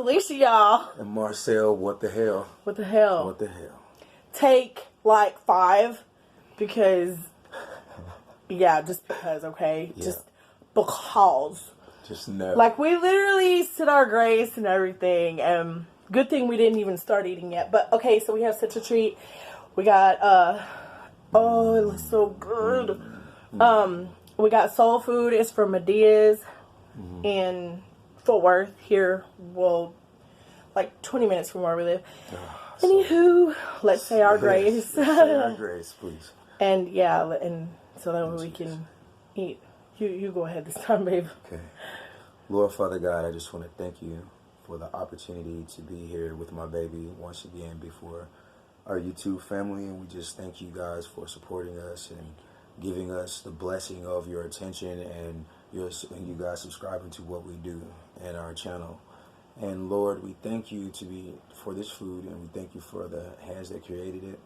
Alicia, y'all. And Marcel, what the hell? What the hell? What the hell? Take like 5 because, yeah, just because, okay? Yeah. Just because. Just no. Like, we literally said our grace and everything, and good thing we didn't even start eating yet. But, okay, so we have such a treat. We got, oh, it looks so good. We got soul food. It's from Medea's in Fort Worth here. Well, like 20 minutes from where we live. Anywho, let's say our grace. Say our grace, please. And yeah, and so that way we can eat. You go ahead this time, babe. Okay. Lord Father God, I just want to thank you for the opportunity to be here with my baby once again before our YouTube family, and we just thank you guys for supporting us and giving us the blessing of your attention and you guys subscribing to what we do and our channel. And Lord, we thank you for this food, and we thank you for the hands that created it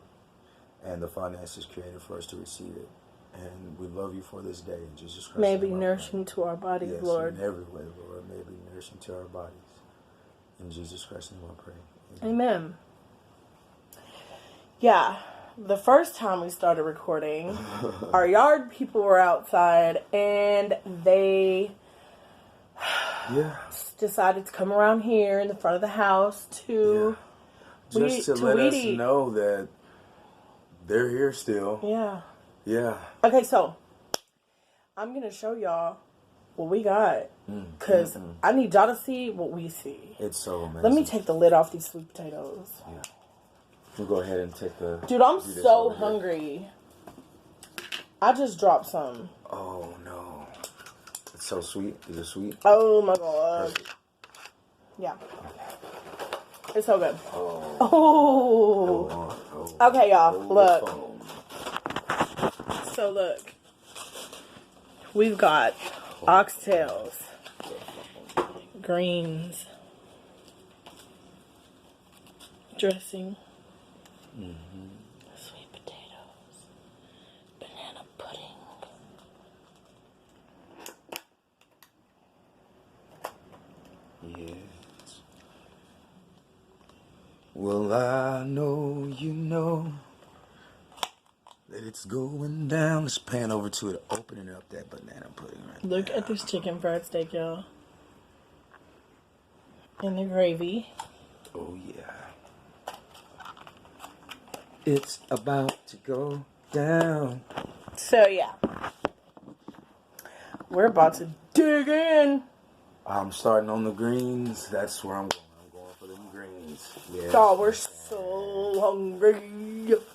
and the finances created for us to receive it. And we love you for this day in Jesus Christ. May be nourishing to our bodies, yes, Lord. In every way, Lord. May be nourishing to our bodies. In Jesus Christ's name I pray. Amen. Yeah, the first time we started recording, our yard people were outside, and they decided to come around here in the front of the house to just to let us know that they're here still. Yeah. Yeah. Okay, so I'm gonna show y'all what we got, because I need y'all to see what we see. It's so amazing. Let me take the lid off these sweet potatoes. Yeah. We'll go ahead and take the... Dude, I'm so hungry. I just dropped some. Oh, no. It's so sweet. Is it sweet? Oh, my God. Perfect. Yeah. It's so good. Oh. Okay, y'all. Look. So, look. We've got oxtails, greens, dressing, sweet potatoes, banana pudding. Yes. Well, I know you know that it's going down. Let's pan over to it, opening up that banana pudding right Look now. at this chicken fried steak, y'all. And the gravy. Oh, yeah. It's about to go down. So, yeah. We're about to dig in. I'm starting on the greens. That's where I'm going. I'm going for them greens. Yeah. Oh, we're so hungry.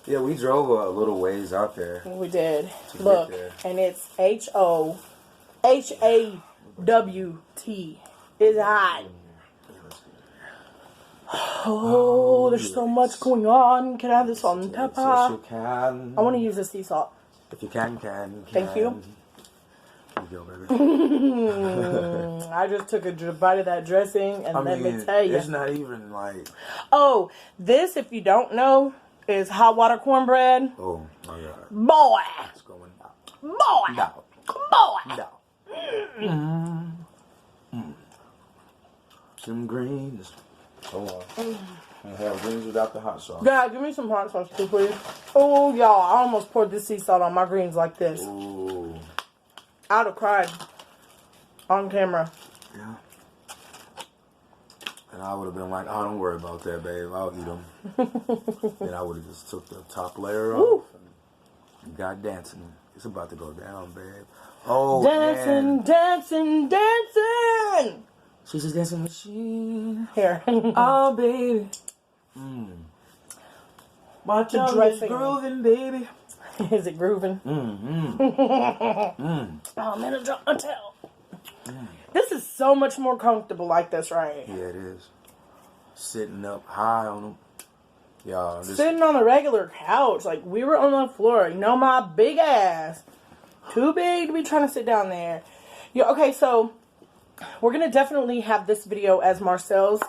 Yeah, we drove a little ways out there. We did. Look, and it's H-O-H-A-W-T. It's hot. Oh, there's so much going on. Can I have this salt and pepper? Yes, you can. I want to use the sea salt. If you can. Thank you. Here you go, baby. I just took a bite of that dressing, and let me tell you. It's not even like... Oh, this, if you don't know, is hot water cornbread. Oh, my God. Boy. It's going down. Boy. No. Boy. No. Some greens. Hold on. I have greens without the hot sauce. Yeah, give me some hot sauce too, please. Oh, y'all, I almost poured this sea salt on my greens like this. Ooh. I would have cried on camera. Yeah. And I would have been like, oh, don't worry about that, babe. I'll eat them. Then I would have just took the top layer off and got dancing. It's about to go down, babe. Oh, dancing, dancing, dancing. She's a dancing machine. Here. Oh, baby. Watch the out, dressing. grooving, baby. Is it grooving? Oh, man, I dropped my towel. This is so much more comfortable like this, right? Yeah, it is. Sitting up high on them. Y'all, sitting on a regular couch. Like, we were on the floor. You know, my big ass. Too big to be trying to sit down there. Yeah, okay, so we're going to definitely have this video as Marcel's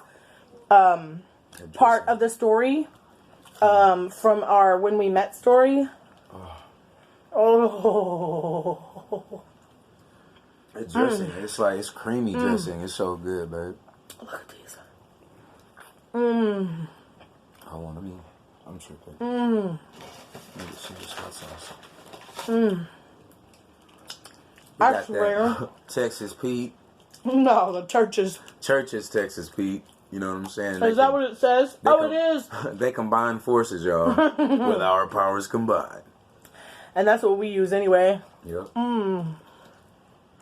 part of the story from our When We Met story. Oh. It's dressing. It's like, it's creamy dressing. It's so good, babe. Look at these. Mmm. Hold on, I'm tripping. Mmm. Let me get some of this hot sauce. Mmm. We I got swear. that Texas Pete. No, the churches. Church's Texas Pete. You know what I'm saying? Is that what it says? Oh, it is. They combine forces, y'all, with our powers combined. And that's what we use anyway. Yep. Mmm.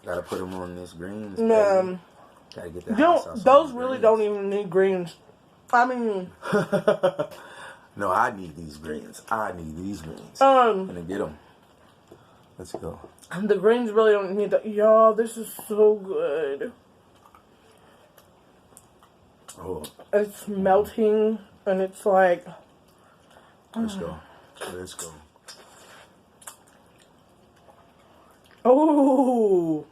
Gotta put them on this greens. Gotta get that hot sauce. Those really don't even need greens. I mean. No, I need these greens. I'm gonna get them. Let's go. The greens really don't need that. Y'all, this is so good. Oh. It's melting, and it's like... Let's go. Let's go. Oh,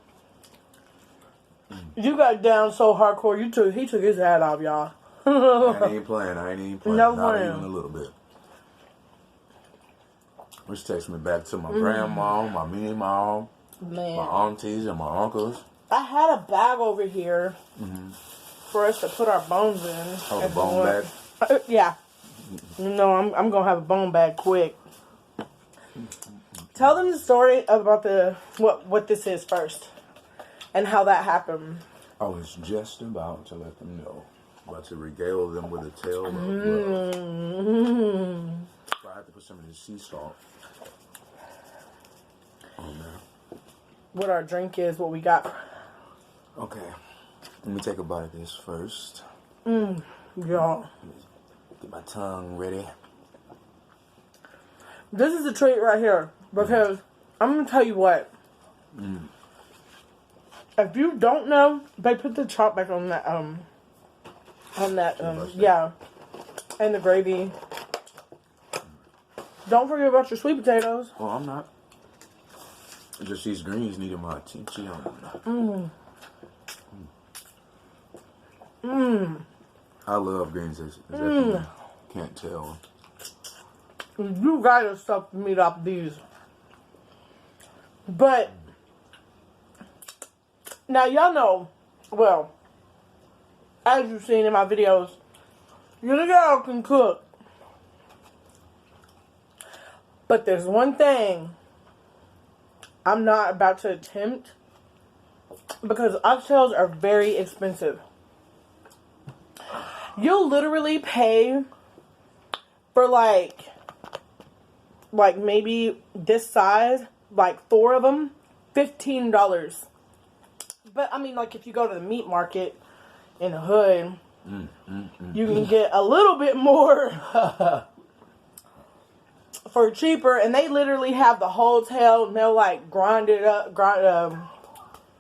you got down so hardcore. He took his hat off, y'all. I ain't playing. No Not playing. even a little bit. Which takes me back to my grandma, my mini mom, Man, my aunties, and my uncles. I had a bag over here for us to put our bones in. Oh, the bone bag? Yeah. No, I'm gonna have a bone bag quick. Tell them the story about what this is first, and how that happened. I was just about to let them know. About to regale them with a tale of love. So I had to put some of this sea salt on there. What our drink is, what we got. Okay. Let me take a bite of this first. Y'all. Get my tongue ready. This is a treat right here. Because I'm going to tell you what. If you don't know, they put the chop back on that, yeah. And the gravy. Don't forget about your sweet potatoes. Well, I'm not. Just these greens needed my attention. I love greens, as you can't tell. You gotta stuff the meat off these. But, now y'all know, well, as you've seen in my videos, your girl can cook. But there's one thing I'm not about to attempt, because oxtails are very expensive. You'll literally pay for like maybe this size, like 4 of them, $15. But I mean, like if you go to the meat market in the hood, you can get a little bit more for cheaper, and they literally have the whole tail, and they'll like grind it up,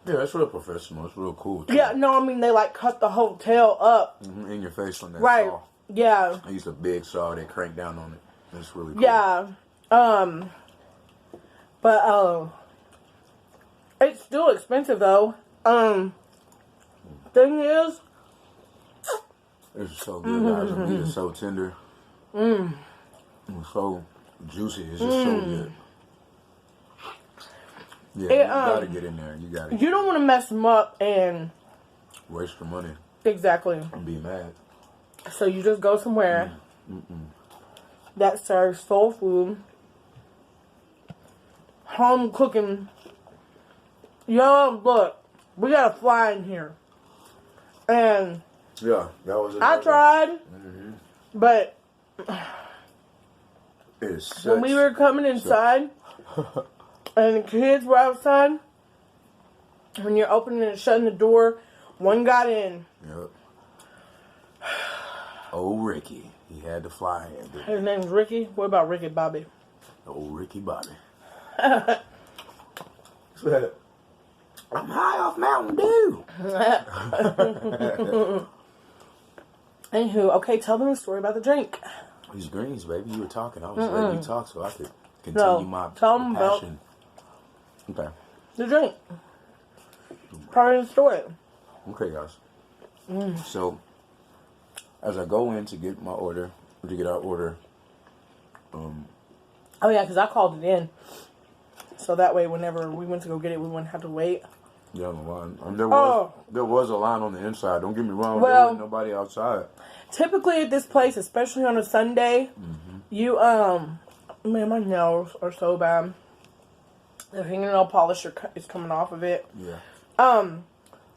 Yeah, it's real professional. It's real cool, too. Yeah, no, I mean, they like cut the whole tail up. In your face on that Right. saw. Yeah. I used a big saw. They crank down on it. It's really cool. Yeah. But it's still expensive though. Thing is, It's so good, guys. The meat is so tender. It's so juicy. It's just so good. Yeah, you gotta get in there. You gotta. You don't want to mess them up and waste your money. Exactly. And be mad. So you just go somewhere that serves soul food, home cooking. Yo, look, we got a fly in here, and yeah, that was. I tried, but when we were coming inside, and the kids were outside, when you're opening and shutting the door, one got in. Yep. Oh, Ricky. He had to fly in. His name's Ricky. What about Ricky Bobby? Oh, Ricky Bobby. I'm high off Mountain Dew. Anywho, okay, tell them a story about the drink. These greens, baby. You were talking. I was letting you talk so I could continue my tell them passion. About Okay. the drink. Part of the story. Okay, guys. So, as I go in to get my order, to get our order, oh yeah, because I called it in, so that way whenever we went to go get it, we wouldn't have to wait. Yeah, the line. And there was a line on the inside. Don't get me wrong. There wasn't nobody outside. Typically at this place, especially on a Sunday, you, man, my nails are so bad. The fingernail polish is coming off of it. Yeah.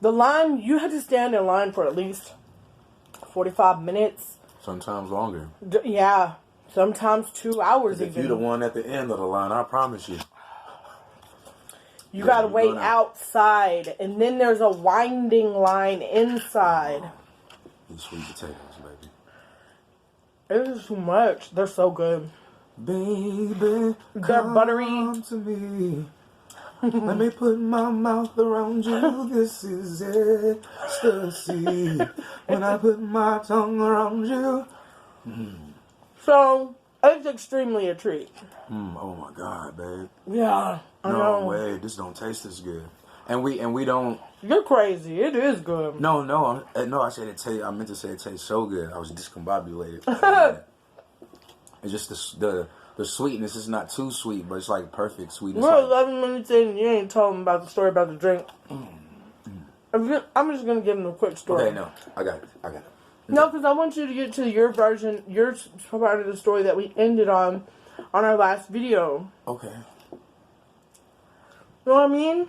The line, you had to stand in line for at least 45 minutes. Sometimes longer. Yeah. Sometimes 2 hours even. If you're the one at the end of the line, I promise you. You gotta wait outside. And then there's a winding line inside. These sweet potatoes, baby. It is too much. They're so good. Baby, they're buttery. To me. Let me put my mouth around you. This is ecstasy. When I put my tongue around you. So, it's extremely a treat. Oh my God, babe. Yeah, I know. No way, this don't taste as good. And we don't. You're crazy. It is good. No. I said it tastes. I meant to say it tastes so good. I was discombobulated. It's just the sweetness is not too sweet, but it's like perfect sweetness. We're 11 minutes in and you ain't telling about the story about the drink. I'm just going to give them a quick story. Okay, no. I got it. No, because I want you to get to your version, your part of the story that we ended on our last video. Okay. You know what I mean?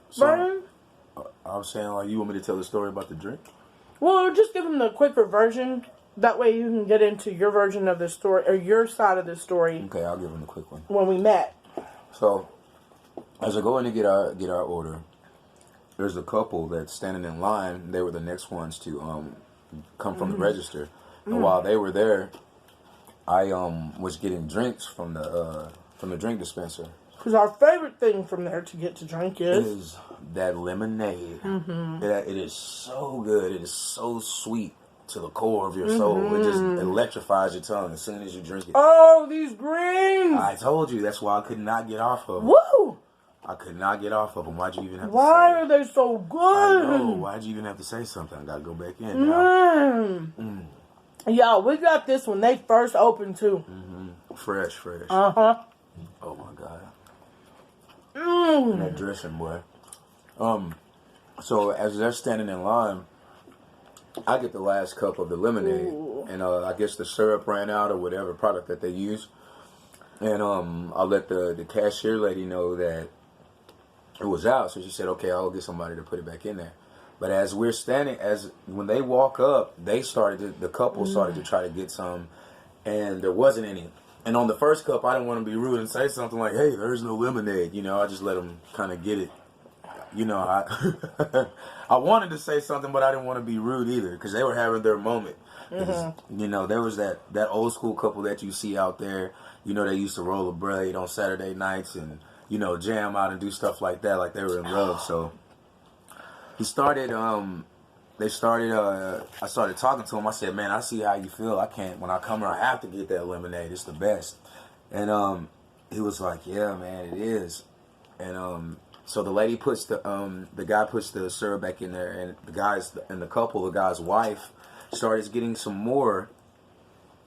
So, Vernon? I was saying, like, you want me to tell the story about the drink? Well, just give them the quicker version. That way you can get into your version of the story, or your side of the story. Okay, I'll give them the quick one. When we met. So, as I go in to get our order, there's a couple that's standing in line. They were the next ones to come from the register. And while they were there, I was getting drinks from the drink dispenser. Because our favorite thing from there to get to drink is that lemonade. It is so good. It is so sweet to the core of your soul. It just electrifies your tongue as soon as you drink it. Oh, these greens! I told you. That's why I could not get off of them. Woo! I could not get off of them. Why'd you even have to Why say are they so good? I know. Why'd you even have to say something? I gotta go back in now. Yo, we got this when they first opened too. Fresh. Uh-huh. Oh my God. And that dressing, boy. So as they're standing in line, I get the last cup of the lemonade. Ooh. And I guess the syrup ran out or whatever product that they use. And I let the cashier lady know that it was out. So she said, okay, I'll get somebody to put it back in there. But as we're standing, when they walk up, the couple started to try to get some, and there wasn't any. And on the first cup, I didn't want to be rude and say something like, hey, there's no lemonade. You know, I just let them kind of get it. You know, I wanted to say something, but I didn't want to be rude either because they were having their moment. You know, there was that old school couple that you see out there. You know, they used to roll a braid on Saturday nights and, you know, jam out and do stuff like that, like they were in love. So I started talking to him. I said, man, I see how you feel. When I come here, I have to get that lemonade. It's the best. And he was like, yeah, man, it is. And so the lady puts the guy puts the syrup back in there, and the guy's wife started getting some more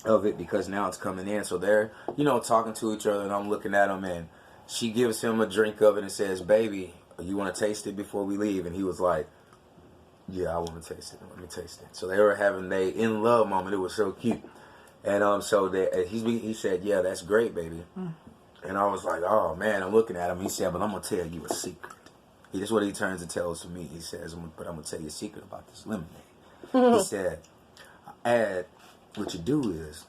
of it because now it's coming in. So they're, you know, talking to each other, and I'm looking at them, and she gives him a drink of it and says, baby, you want to taste it before we leave? And he was like, yeah, I want to taste it. Let me taste it. So they were having their in love moment. It was so cute. And so he said, yeah, that's great, baby. And I was like, oh man, I'm looking at him. He said, but I'm gonna tell you a secret. This is what he turns and tells to me. He says, but I'm gonna tell you a secret about this lemonade. He said, what you do is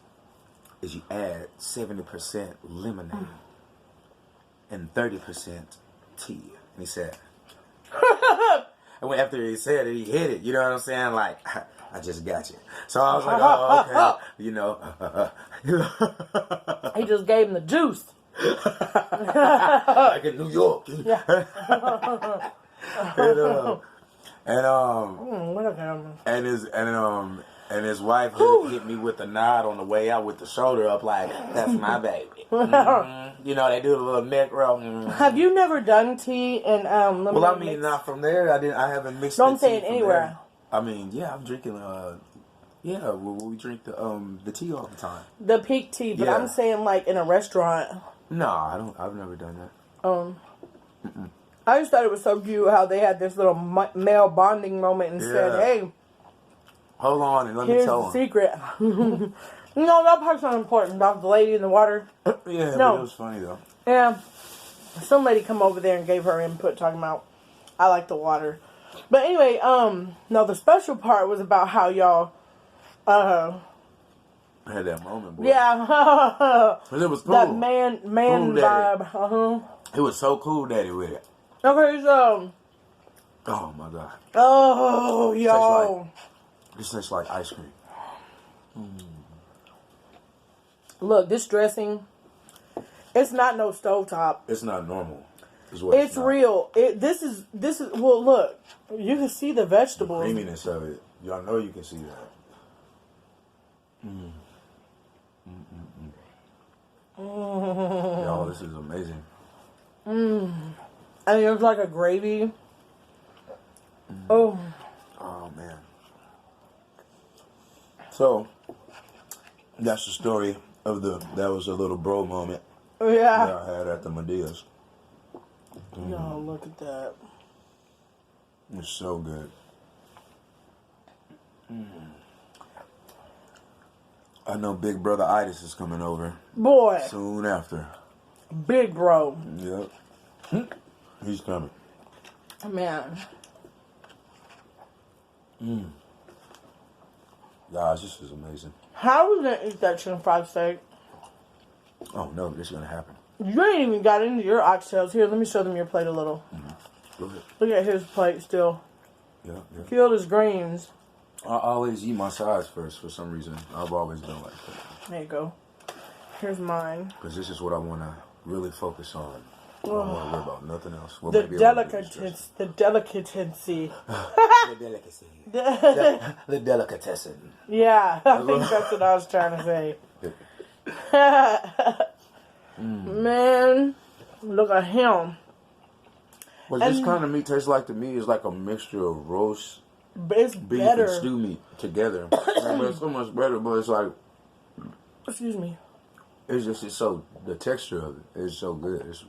you add 70% lemonade and 30% tea. And he said, and after he said it, he hit it. You know what I'm saying? Like, I just got you. So I was like, oh, okay. You know. He just gave him the juice. Like in New York. Yeah. And his wife hit me with a nod on the way out with the shoulder up, like, that's my baby. You know, they do the little neck roll. Have you never done tea and lemonade? Well, I mean, not from there. I haven't mixed. No, I'm saying anywhere. There. I mean, yeah, I'm drinking. We drink the tea all the time. The peak tea, but I'm saying like in a restaurant. No, I don't. I've never done that. I just thought it was so cute how they had this little male bonding moment and said, hey, hold on and let me here's tell the him. secret. No, that part's not important. About the lady in the water. Yeah, no. but it was funny though. Yeah. Some lady come over there and gave her input talking about, I like the water. But anyway, no, the special part was about how y'all, I had that moment, boy. yeah. But it was cool. That man Cool vibe. It was so cool, Daddy, with it. Okay, so. Oh, my God. Oh, yo. This tastes like ice cream. Look, this dressing, it's not no stovetop. It's not normal. It's real. This is, well, look, you can see the vegetables. The creaminess of it. Y'all know you can see that. Y'all, this is amazing. And it's like a gravy. Oh. Oh, man. So, that's the story of that was a little bro moment Yeah. that I had at the Media's. Yo, look at that. It's so good. I know Big Brother Itis is coming over. Boy. Soon after. Big bro. Yep. He's coming. Man. Guys, this is amazing. How are we going to eat that chicken fried steak? Oh, no, this is going to happen. You ain't even got into your oxtails. Here, let me show them your plate a little. Go ahead. Look at his plate still. Yeah. Filled his greens. I always eat my sides first for some reason. I've always done like that. There you go. Here's mine. Because this is what I want to really focus on. I don't want to worry about nothing else. Well, The maybe a little bit of delicacy. stress. The delicacy. The delicacy. The delicatessen. Yeah, I think that's what I was trying to say. Man, look at him. What this kind of meat tastes like to me is like a mixture of roast It's beef better. and stew meat together. It's so much better, but it's like, Excuse me. it's so, the texture of it is so good. It's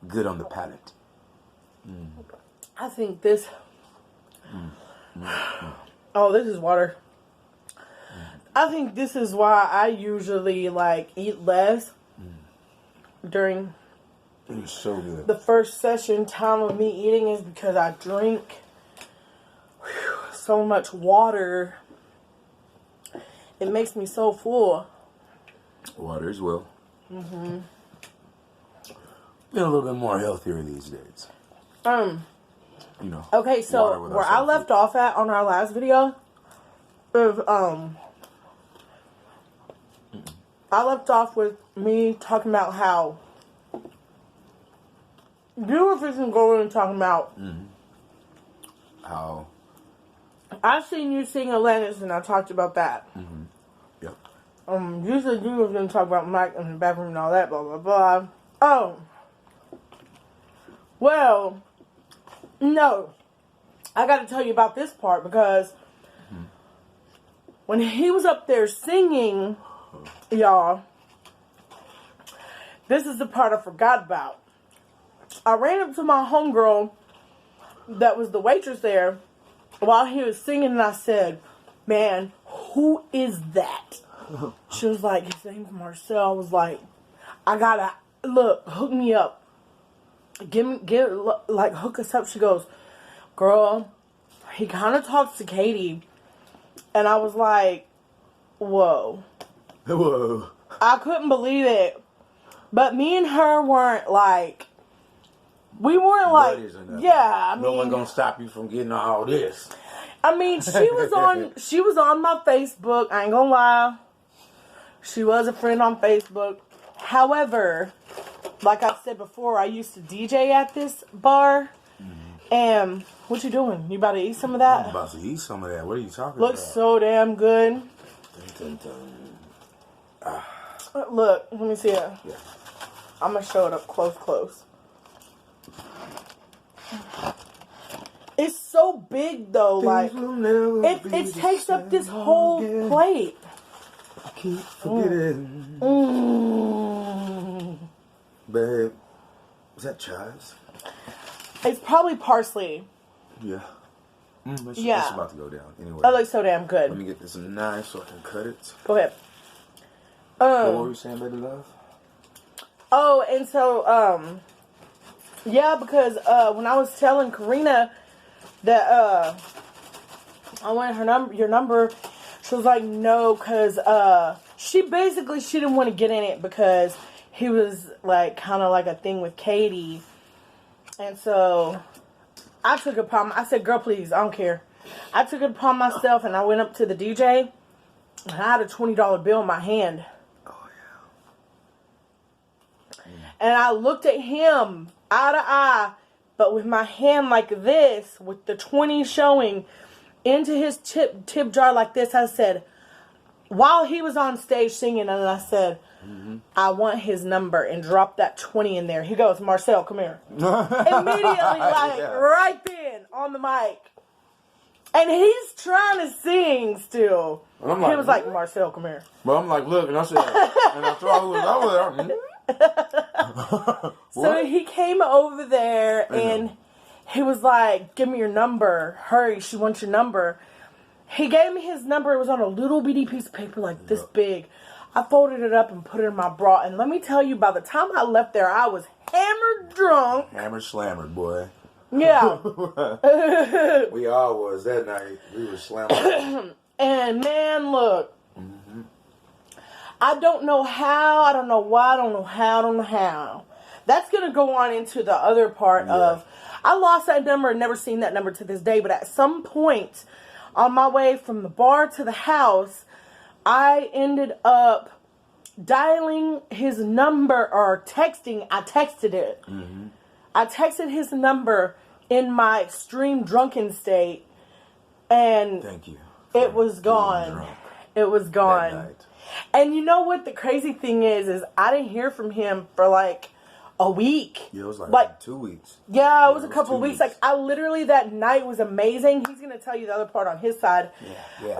good on the palate. I think this. Oh, this is water. I think this is why I usually eat less during It's so good. the first session time of me eating is because I drink so much water. It makes me so full. Water as well. Been a little bit more healthier these days. You know. Okay, so water without where I sulfate. left off at on our last video is I left off with me talking about how you were fixing to go in and talking about How? I seen you sing Atlantis and I talked about that. Yep. You said you was gonna talk about Mike in the bathroom and all that, blah blah blah. Oh. Well, no. I gotta tell you about this part because when he was up there singing, y'all, this is the part I forgot about. I ran up to my homegirl that was the waitress there while he was singing and I said, man, who is that? She was like, his name's Marcel. I was like, I gotta, look, hook me up. Hook us up. She goes, girl, he kind of talks to Katie. And I was like, whoa. Whoa. I couldn't believe it. But me and her weren't we weren't Buddies or nothing. yeah, I mean. No one gonna stop you from getting all this. I mean, she was on my Facebook. I ain't gonna lie. She was a friend on Facebook. However, like I said before, I used to DJ at this bar. And what you doing? You about to eat some of that? I'm about to eat some of that. What are you talking Looks about? so damn good. Dun, dun, dun. Look, let me see it. Yeah. I'm gonna show it up close. It's so big though, Things will never it be the takes up this same whole again. plate. I keep forgetting. Mm. Babe, is that chives? It's probably parsley. Yeah. It's Yeah. about to go down. Anyway. I like so damn good. Let me get this knife so I can cut it. Go ahead. What were you saying, baby love? Oh, and so, yeah, because when I was telling Karina that I wanted your number, she was like, no, because she didn't want to get in it because he was like kind of like a thing with Katie. And so I took it upon, I said, girl, please, I don't care. I took it upon myself and I went up to the DJ and I had a $20 bill in my hand. Oh, yeah. And I looked at him eye to eye, but with my hand like this, with the 20 showing into his tip jar like this, I said, while he was on stage singing, and I said, I want his number, and dropped that 20 in there. He goes, Marcel, come here. Immediately, like, right then, on the mic. And he's trying to sing still. He was like, Marcel, come here. But I'm like, look, and I said, and I thought who was over there. So he came over there, and he was like, give me your number. Hurry, she wants your number. He gave me his number. It was on a little bitty piece of paper like this big. I folded it up and put it in my bra. And let me tell you, by the time I left there, I was hammered drunk. Hammered slammered, boy. Yeah. We all was that night. We were slamming. And man, look. I don't know how. I don't know why. I don't know how. I don't know how. That's going to go on into the other part of, I lost that number and never seen that number to this day. But at some point on my way from the bar to the house, I ended up dialing his number or texting. I texted it. I texted his number in my extreme drunken state. And thank you. It was gone. It was gone. That night. And you know what the crazy thing is I didn't hear from him for like a week. Yeah, it was like 2 weeks. Yeah, it was a couple of weeks. Like, I literally, that night was amazing. He's going to tell you the other part on his side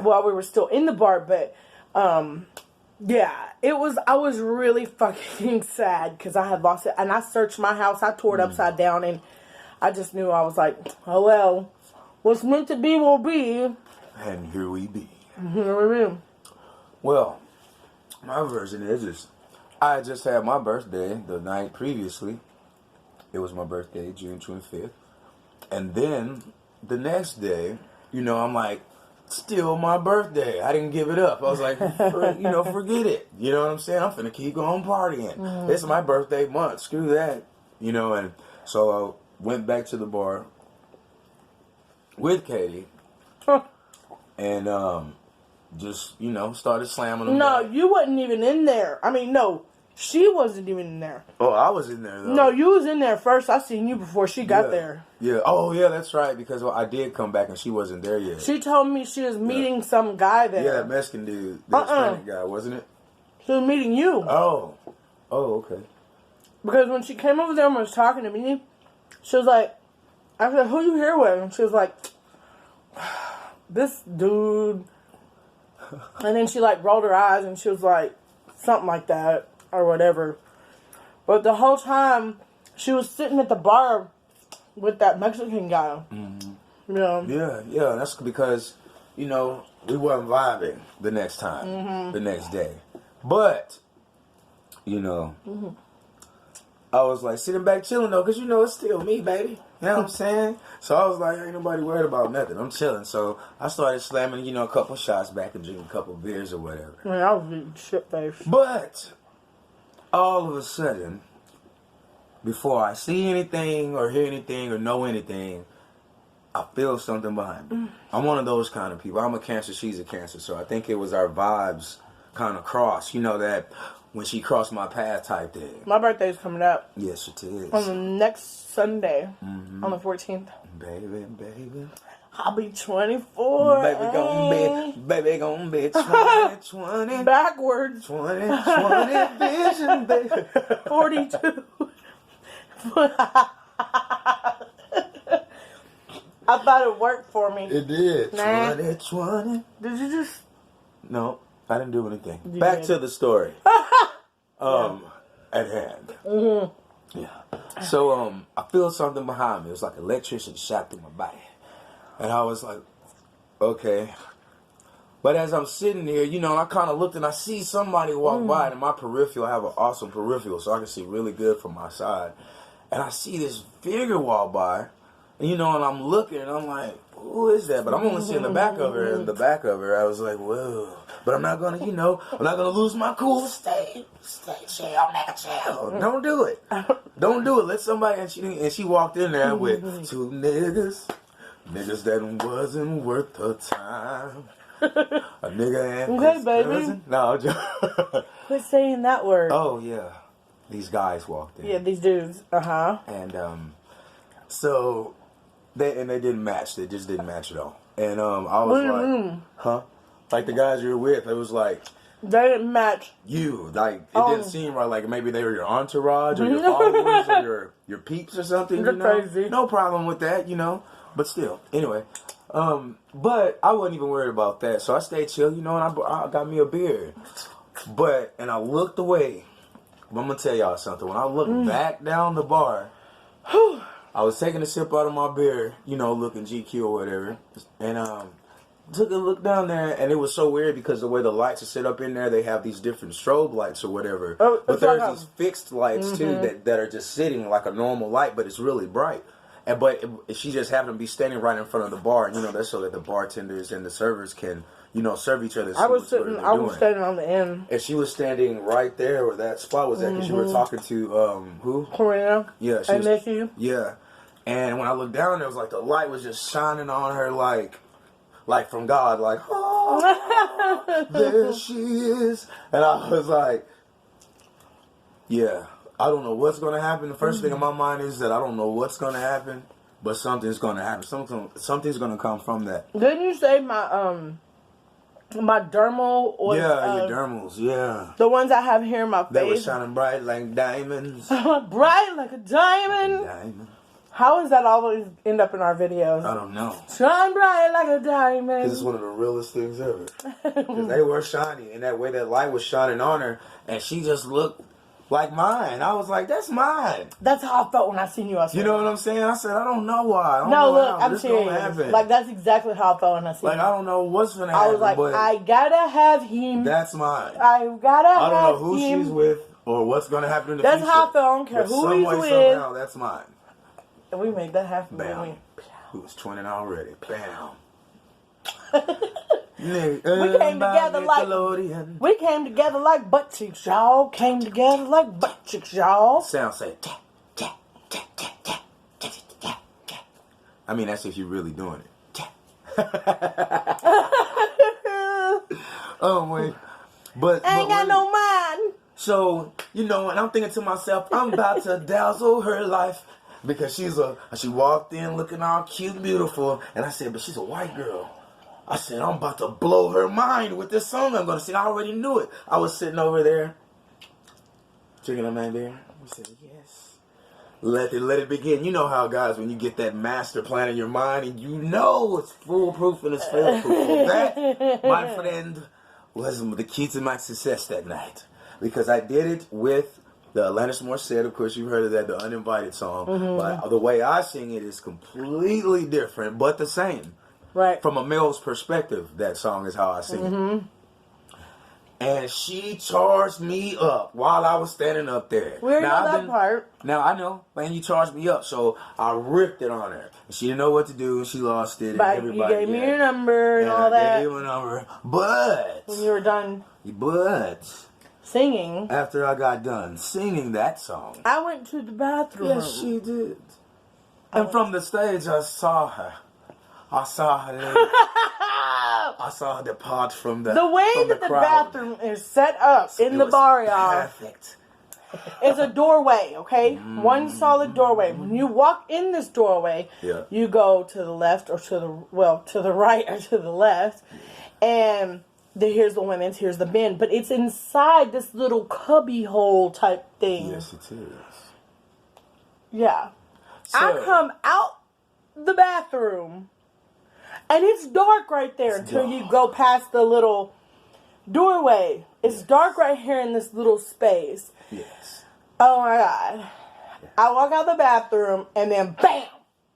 while we were still in the bar. But, yeah, I was really fucking sad because I had lost it. And I searched my house. I tore it upside down. And I just knew, I was like, oh, well, what's meant to be will be. And here we be. Here we be. Well, my version is I just had my birthday the night previously. It was my birthday, June 25th. And then the next day, I'm like, still my birthday. I didn't give it up. I was like, forget it. You know what I'm saying? I'm finna keep going partying. This is my birthday month. Screw that. And so I went back to the bar with Katie. And just, started slamming them. No, back. you wasn't even in there. I mean, no, she wasn't even in there. Oh, I was in there, though. No, you was in there first. I seen you before she got there. Yeah. Oh, yeah, that's right, because I did come back and she wasn't there yet. She told me she was meeting some guy there. Yeah, that Mexican dude. The Hispanic guy, wasn't it? She was meeting you. Oh, okay. Because when she came over there and was talking to me, she was like, I said, who you here with? And she was like, this dude. And then she like rolled her eyes and she was like, something like that or whatever. But the whole time she was sitting at the bar with that Mexican guy. Yeah. That's because, we weren't vibing the next time, the next day. But, I was like sitting back chilling though, because it's still me, baby. You know what I'm saying? So I was like, ain't nobody worried about nothing. I'm chilling. So I started slamming, a couple shots back and drinking a couple beers or whatever. I mean, I was eating shit-faced. But all of a sudden, before I see anything or hear anything or know anything, I feel something behind me. I'm one of those kind of people. I'm a Cancer, she's a Cancer. So I think it was our vibes kind of crossed. That when she crossed my path type thing. My birthday's coming up. Yes, it is. On the next Sunday, on the 14th. Baby. I'll be 24. Baby gonna be 20. Backwards. 20 vision, baby. 42. I thought it worked for me. It did. Nah. 20. Did you just... No, I didn't do anything. Back to the story. At hand. Yeah. So I feel something behind me. It was like electricity shot through my body. And I was like, okay. But as I'm sitting there, you know, I kind of looked and I see somebody walk by, and in my peripheral, I have an awesome peripheral, so I can see really good from my side. And I see this figure walk by, and you know, and I'm looking, and I'm like, who is that? But I'm only seeing the back of her, and the back of her, I was like, whoa. But I'm not going to, you know, I'm not going to lose my cool. Stay chill, nigga, chill. Don't do it. Don't do it. Let somebody, and she walked in there with two niggas that wasn't worth the time. A nigga and okay, his baby. cousin. No, I'm joking. Quit saying that word. Oh, yeah. These guys walked in. Yeah, these dudes. Uh-huh. And, so, they didn't match. They just didn't match at all. And, I was like, huh? Like the guys you're with, it was like, they didn't match. You, like, it didn't seem right. Like maybe they were your entourage or your followers or your peeps or something. You're you know? crazy. No problem with that, you know. But still, anyway. But I wasn't even worried about that. So I stayed chill, you know, and I got me a beer. And I looked away. I'm going to tell y'all something. When I looked back down the bar, I was taking a sip out of my beer, you know, looking GQ or whatever. And, took a look down there, and it was so weird because the way the lights are set up in there, they have these different strobe lights or whatever. But there's these fixed lights too that are just sitting like a normal light, but it's really bright. But she just happened to be standing right in front of the bar, and you know that's so that the bartenders and the servers can, you know, serve each other. I was standing on the end, and she was standing right there where that spot was at because you were talking to who? Karina. Yeah, and Nikki. Yeah, and when I looked down, there was like the light was just shining on her like from God, like, oh, there she is. And I was like, yeah, I don't know what's going to happen. The first thing in my mind is that I don't know what's going to happen, but something's going to happen. Something's going to come from that. Didn't you say my dermal oil? Yeah, your dermals, yeah. The ones I have here in my face. They were shining bright like diamonds. Bright like a diamond. Diamond. How does that always end up in our videos? I don't know. Shine bright like a diamond. This is one of the realest things ever. Because they were shiny, and that way that light was shining on her, and she just looked like mine. I was like, that's mine. That's how I felt when I seen you outside. You know what I'm saying? I said, I don't know why. I don't no, know look, how. I'm This serious. gonna happen. Like, that's exactly how I felt when I seen you. Like, I don't know what's going to happen. I was like, but I gotta have him. That's mine. I gotta have him. I don't know who she's with or what's going to happen in the future. That's how I felt. I don't care who he's with. Somehow, that's mine. And we made that happen. Bam. He was twinning already. Bam. We came together like butt cheeks, y'all. Came together like butt cheeks, y'all. Sound say tap, tap, tap, tap, tap, tap, tap, tap. I mean, that's if you're really doing it. Tap. Oh, wait. But I ain't got no mind. So, you know, and I'm thinking to myself, I'm about to dazzle her life. Because she walked in looking all cute and beautiful. And I said, but she's a white girl. I said, I'm about to blow her mind with this song I'm going to sing. I already knew it. I was sitting over there, drinking a man beer. I said, yes. Let it begin. You know how, guys, when you get that master plan in your mind and you know it's foolproof and it's fail-proof. Well, that, my friend, was the key to my success that night. Because I did it with the Alanis Morissette, of course, you've heard of that, the Uninvited song. But the way I sing it is completely different, but the same. Right. From a male's perspective, that song is how I sing it. And she charged me up while I was standing up there. We already know that part. Now, I know, man, you charged me up, so I ripped it on her. And she didn't know what to do, she lost it. But and everybody, you gave me your number and all that. I gave you a number. But when you were done singing. After I got done singing that song, I went to the bathroom. Yes, she did. And from the stage, I saw her. I saw her later. I saw her depart from the way from that the crowd. bathroom is set up in the bar, y'all. Perfect. It's a doorway, okay? One solid doorway. When you walk in this doorway, you go to the left or to the right or to the left. And here's the women's, here's the men. But it's inside this little cubby hole type thing. Yes, it is. Yeah. So, I come out the bathroom, and it's dark right there until you go past the little doorway. It's dark right here in this little space. Yes. Oh, my God. I walk out the bathroom, and then bam!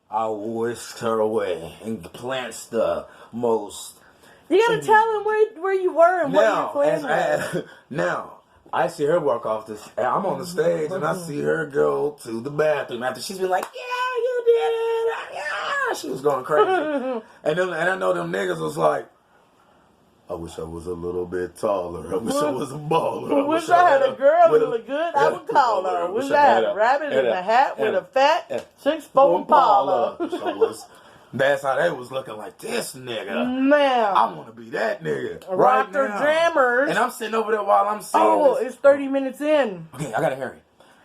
I whisked her away and plants the most. You gotta tell him where you were and what your plan was. Now, I see her walk off this. I'm on the stage and I see her go to the bathroom after she's been like, "Yeah, you did it." Yeah, she was going crazy. and I know them niggas was like, "I wish I was a little bit taller. I wish I was a baller. I wish I had a girl who looked good. I would call her. I wish I had a rabbit in a hat with a fat 6'4" Impala." That's how they was looking like, this nigga. Man. I want to be that nigga. Rock right their now. jammers. And I'm sitting over there while I'm saying this. It's 30 minutes in. Okay, I got to hurry.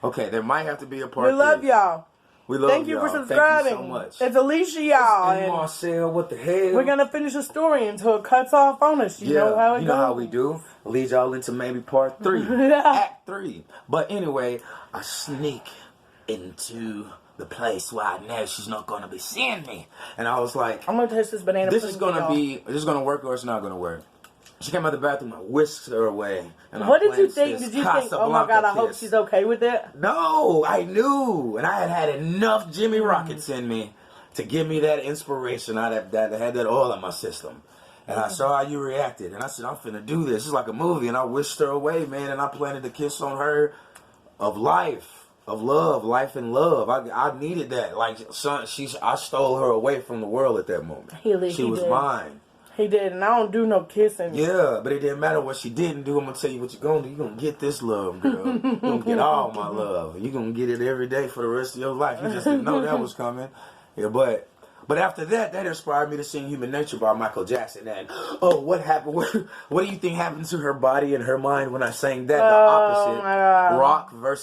Okay, there might have to be a part We love y'all. We love Thank you y'all. for subscribing. Thank you so much. It's Alicia, y'all. And Marcel, what the hell? We're going to finish the story until it cuts off on us. You know how it goes. You know how we do. Lead y'all into maybe part 3. Act 3. But anyway, I sneak into the place where I know she's not going to be seeing me. And I was like, I'm going to taste this banana. This is going to work or it's not going to work. She came out the bathroom and whisked her away. And what did you think? Did you think, oh my God, I hope she's okay with it? No, I knew. And I had enough Jimmy Rockets in me to give me that inspiration. I had that oil in my system. And I saw how you reacted. And I said, I'm finna do this. It's like a movie. And I whisked her away, man. And I planted a kiss on her of life, of love, life and love. I needed that. Like, I stole her away from the world at that moment. She was mine. He did, and I don't do no kissing. Yeah, but it didn't matter what she didn't do. I'm going to tell you what you're going to do. You're going to get this love, girl. You're going to get all my love. You're going to get it every day for the rest of your life. You just didn't know that was coming. Yeah, but after that inspired me to sing Human Nature by Michael Jackson. And, what happened? What do you think happened to her body and her mind when I sang that? The opposite. Rock versus